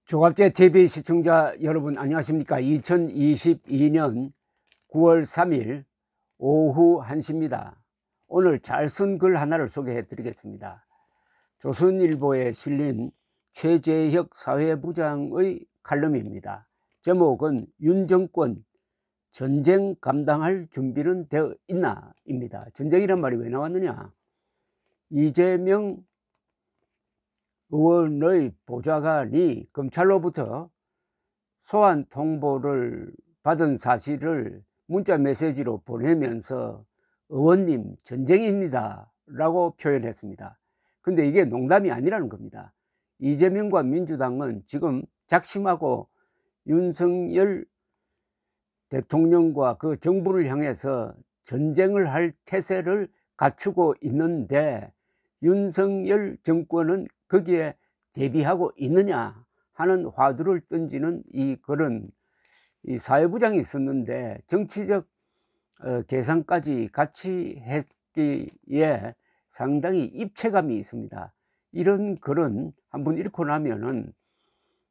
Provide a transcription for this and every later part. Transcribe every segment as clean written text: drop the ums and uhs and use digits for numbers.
조갑제 TV 시청자 여러분 안녕하십니까. 2022년 9월 3일 오후 1시입니다. 오늘 잘 쓴 글 하나를 소개해 드리겠습니다. 조선일보에 실린 최재혁 사회부장의 칼럼입니다. 제목은 윤 정권 전쟁 감당할 준비는 되어 있나 입니다. 전쟁이란 말이 왜 나왔느냐. 이재명 의원의 보좌관이 검찰로부터 소환 통보를 받은 사실을 문자 메시지로 보내면서 의원님 전쟁입니다 라고 표현했습니다. 근데 이게 농담이 아니라는 겁니다. 이재명과 민주당은 지금 작심하고 윤석열 대통령과 그 정부를 향해서 전쟁을 할 태세를 갖추고 있는데 윤석열 정권은 거기에 대비하고 있느냐 하는 화두를 던지는 이 글은 이 사회부장이 있었는데 정치적 계산까지 같이 했기에 상당히 입체감이 있습니다. 이런 글은 한번 읽고 나면은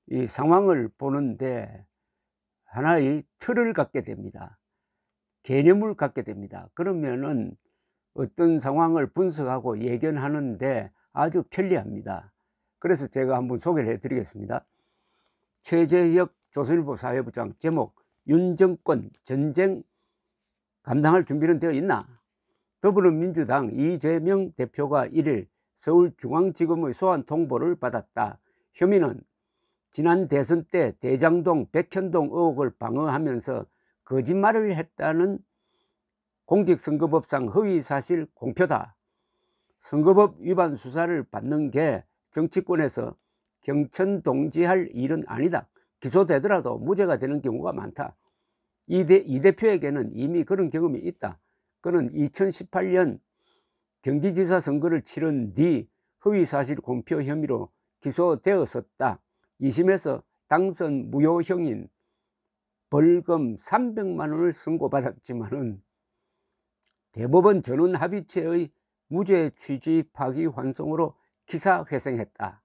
이 상황을 보는데 하나의 틀을 갖게 됩니다. 개념을 갖게 됩니다. 그러면은 어떤 상황을 분석하고 예견하는데 아주 편리합니다. 그래서 제가 한번 소개를 해드리겠습니다. 최재혁 조선일보 사회부장, 제목 윤 정권 전쟁 감당할 준비는 되어 있나. 더불어민주당 이재명 대표가 1일 서울중앙지검의 소환 통보를 받았다. 혐의는 지난 대선 때 대장동 백현동 의혹을 방어하면서 거짓말을 했다는 공직선거법상 허위사실 공표다. 선거법 위반 수사를 받는 게 정치권에서 경천동지할 일은 아니다. 기소되더라도 무죄가 되는 경우가 많다. 이 대표에게는 이미 그런 경험이 있다. 그는 2018년 경기지사 선거를 치른 뒤 허위사실 공표 혐의로 기소되었었다. 2심에서 당선 무효형인 벌금 300만 원을 선고받았지만은 대법원 전원합의체의 무죄 취지 파기환송으로 기사회생했다.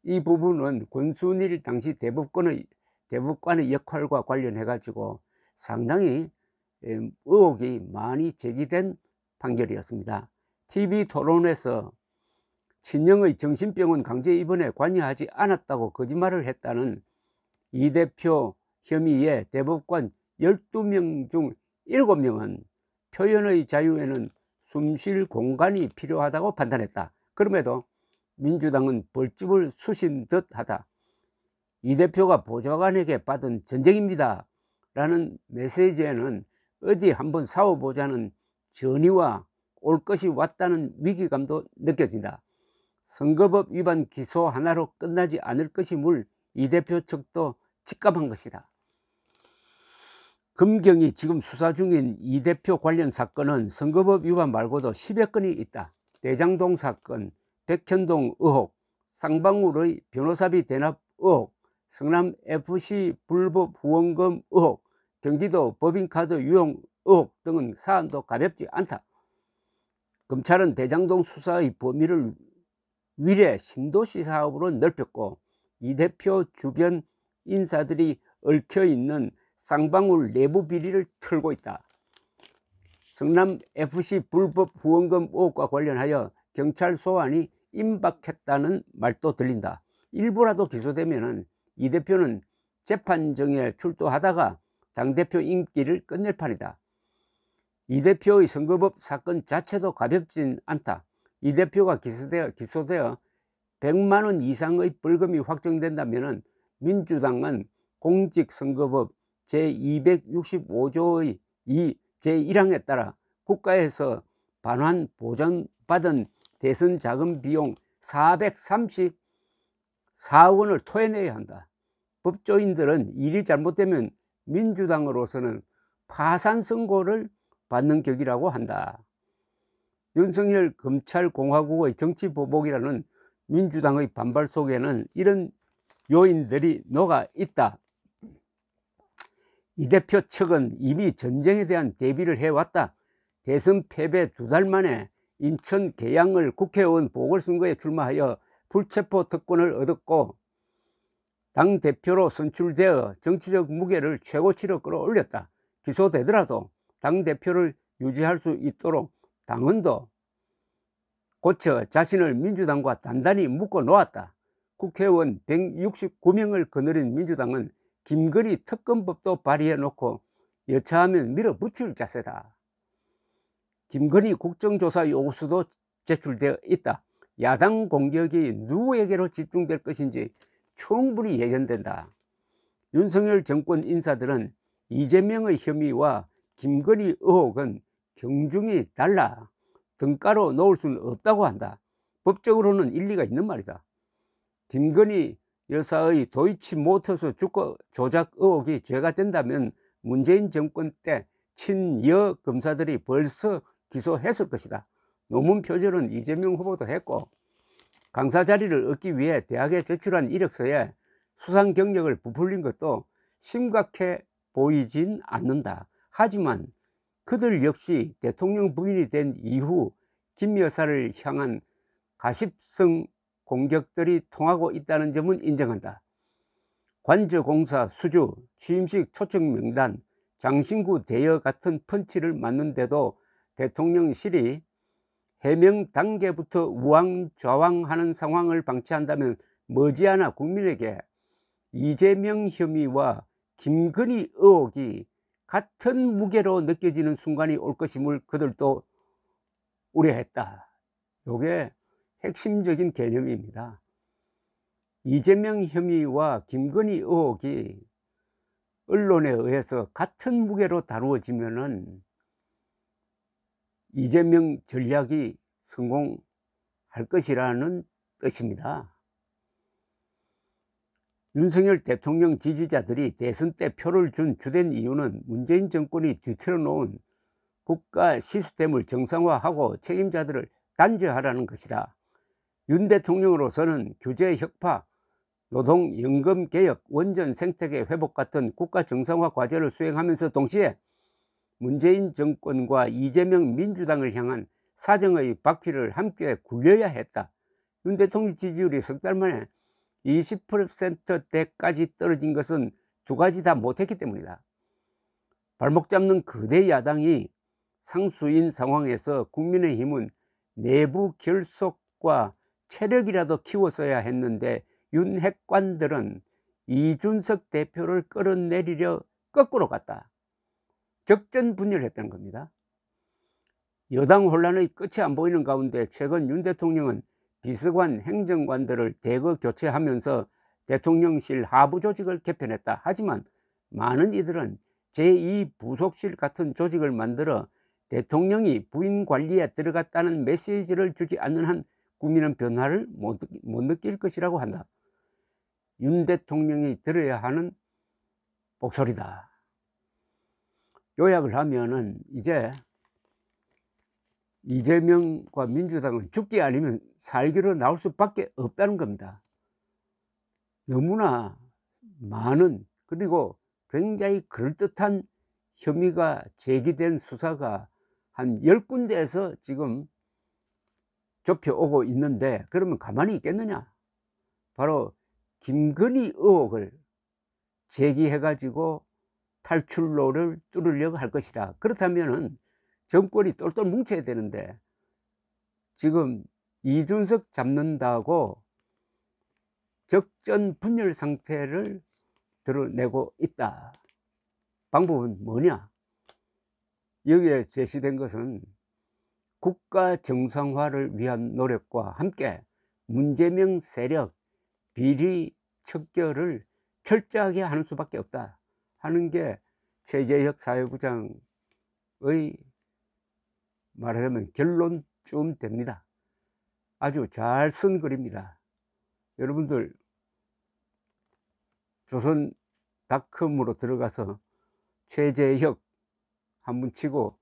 이 부분은 권순일 당시 대법관의 역할과 관련해 가지고 상당히 의혹이 많이 제기된 판결이었습니다. TV 토론에서 친형의 정신병원 강제 입원에 관여하지 않았다고 거짓말을 했다는 이 대표 혐의에 대법관 12명 중 7명은 표현의 자유에는 숨쉴 공간이 필요하다고 판단했다. 그럼에도 민주당은 벌집을 쑤신 듯하다. 이 대표가 보좌관에게 받은 전쟁입니다 라는 메시지에는 어디 한번 싸워보자는 전의와 올 것이 왔다는 위기감도 느껴진다. 선거법 위반 기소 하나로 끝나지 않을 것임을 이 대표 측도 직감한 것이다. 검경이 지금 수사 중인 이 대표 관련 사건은 선거법 위반 말고도 10여 건이 있다. 대장동 사건, 백현동 의혹, 쌍방울의 변호사비 대납 의혹, 성남FC 불법 후원금 의혹, 경기도 법인카드 유용 의혹 등은 사안도 가볍지 않다. 검찰은 대장동 수사의 범위를 위례 신도시 사업으로 넓혔고 이 대표 주변 인사들이 얽혀있는 쌍방울 내부 비리를 털고 있다. 성남FC 불법 후원금 의혹과 관련하여 경찰 소환이 임박했다는 말도 들린다. 일부라도 기소되면 이 대표는 재판정에 출두하다가 당대표 임기를 끝낼 판이다. 이 대표의 선거법 사건 자체도 가볍진 않다. 이 대표가 기소되어 100만 원 이상의 벌금이 확정된다면 민주당은 공직선거법 제265조의 제1항에 따라 국가에서 반환 보전받은 대선 자금 비용 434원을 토해내야 한다. 법조인들은 일이 잘못되면 민주당으로서는 파산 선고를 받는 격이라고 한다. 윤석열 검찰공화국의 정치보복이라는 민주당의 반발 속에는 이런 요인들이 녹아 있다. 이 대표 측은 이미 전쟁에 대한 대비를 해왔다. 대선 패배 2달 만에 인천 계양을 국회의원 보궐선거에 출마하여 불체포 특권을 얻었고 당대표로 선출되어 정치적 무게를 최고치로 끌어올렸다. 기소되더라도 당대표를 유지할 수 있도록 당헌도 고쳐 자신을 민주당과 단단히 묶어 놓았다. 국회의원 169명을 거느린 민주당은 김건희 특검법도 발의해 놓고 여차하면 밀어붙일 자세다. 김건희 국정조사 요구서도 제출되어 있다. 야당 공격이 누구에게로 집중될 것인지 충분히 예견된다. 윤석열 정권 인사들은 이재명의 혐의와 김건희 의혹은 경중이 달라 등가로 놓을 수는 없다고 한다. 법적으로는 일리가 있는 말이다. 김건희 여사의 도이치모터스 주가 조작 의혹이 죄가 된다면 문재인 정권 때 친여 검사들이 벌써 기소했을 것이다. 논문 표절은 이재명 후보도 했고, 강사 자리를 얻기 위해 대학에 제출한 이력서에 수상 경력을 부풀린 것도 심각해 보이진 않는다. 하지만 그들 역시 대통령 부인이 된 이후 김 여사를 향한 가십성 공격들이 통하고 있다는 점은 인정한다. 관저공사 수주, 취임식 초청 명단, 장신구 대여 같은 펀치를 맞는데도 대통령실이 해명 단계부터 우왕좌왕하는 상황을 방치한다면 머지않아 국민에게 이재명 혐의와 김건희 의혹이 같은 무게로 느껴지는 순간이 올 것임을 그들도 우려했다. 이게 핵심적인 개념입니다. 이재명 혐의와 김건희 의혹이 언론에 의해서 같은 무게로 다루어지면은 이재명 전략이 성공할 것이라는 뜻입니다. 윤석열 대통령 지지자들이 대선 때 표를 준 주된 이유는 문재인 정권이 뒤틀어 놓은 국가 시스템을 정상화하고 책임자들을 단죄하라는 것이다. 윤 대통령으로서는 규제 혁파, 노동연금 개혁, 원전 생태계 회복 같은 국가 정상화 과제를 수행하면서 동시에 문재인 정권과 이재명 민주당을 향한 사정의 바퀴를 함께 굴려야 했다. 윤 대통령 지지율이 석 달 만에 20%대까지 떨어진 것은 두 가지 다 못했기 때문이다. 발목 잡는 거대 야당이 상수인 상황에서 국민의힘은 내부 결속과 체력이라도 키웠어야 했는데 윤 핵관들은 이준석 대표를 끌어내리려 거꾸로 갔다. 적전분열했다는 겁니다. 여당 혼란의 끝이 안 보이는 가운데 최근 윤 대통령은 비서관, 행정관들을 대거 교체하면서 대통령실 하부 조직을 개편했다. 하지만 많은 이들은 제2부속실 같은 조직을 만들어 대통령이 부인 관리에 들어갔다는 메시지를 주지 않는 한 국민은 변화를 못 느낄 것이라고 한다. 윤 대통령이 들어야 하는 목소리다. 요약을 하면은 이제 이재명과 민주당은 죽기 아니면 살기로 나올 수밖에 없다는 겁니다. 너무나 많은, 그리고 굉장히 그럴듯한 혐의가 제기된 수사가 한 10군데에서 지금 좁혀오고 있는데, 그러면 가만히 있겠느냐? 바로 김건희 의혹을 제기해 가지고 탈출로를 뚫으려고 할 것이다. 그렇다면은 정권이 똘똘 뭉쳐야 되는데 지금 이준석 잡는다고 적전 분열 상태를 드러내고 있다. 방법은 뭐냐? 여기에 제시된 것은 국가 정상화를 위한 노력과 함께 문재명 세력 비리 척결을 철저하게 하는 수밖에 없다 하는 게 최재혁 사회부장의 말하자면 결론쯤 됩니다. 아주 잘 쓴 글입니다. 여러분들 조선닷컴으로 들어가서 최재혁 한번 치고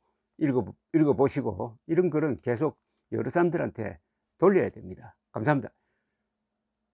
읽어보시고 이런 글은 계속 여러 사람들한테 돌려야 됩니다. 감사합니다.